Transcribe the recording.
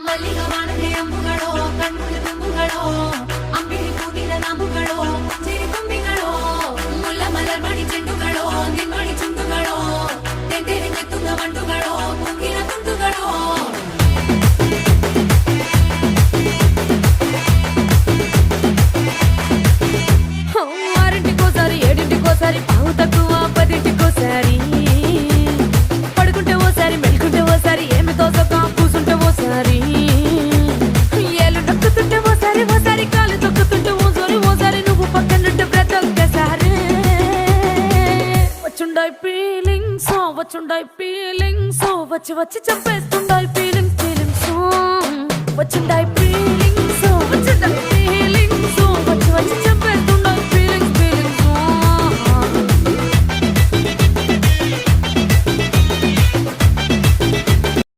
ಮಲ್ಲಿಗ ಬಾಣದೆ ಅಂಬುಗಳೋ ಕಣ್ಣುಗಳ ತುಂಬುಗಳೋ ಅಂಬಿಳಿ ಕೂಡಿದ ನಾಂಬುಗಳೋ ಚಿರಿ ತುಂಬಿಗಳೋ ಮುಲ್ಲ ಮಲರ್ ಮಣಿ ಚೆಂಡುಗಳೋ ನಿಮ್ಮಣಿ ಚುಂಡುಗಳೋ ತೆಂಡೆರಿ ಕೆತ್ತುಗ ಮಂಡುಗಳೋ ಮುಂಗಿನ ತುಂಡುಗಳೋ ఆరింటికోసారి ఏడింటికోసారి పావు తక్కువ పదింటికోసారి పడుకుంటే ఓసారి మెలుకుంటే ఓసారి ఏమి తోసక కూసుంటే ఓసారి ఏళ్ళు నొక్కుతుంటే ఓసారి ఓసారి కాలు తొక్కుతుంటే ఓసారి నువ్వు పక్కనుంటే ప్రతి ఒక్కసారి వచ్చుండాయి ఫీలింగ్స్ వచ్చి వచ్చి చంపేస్తుండాయి ఫీలింగ్స్ వచ్చిండాయి ఫీలింగ్స్ వచ్చి వచ్చి చంపే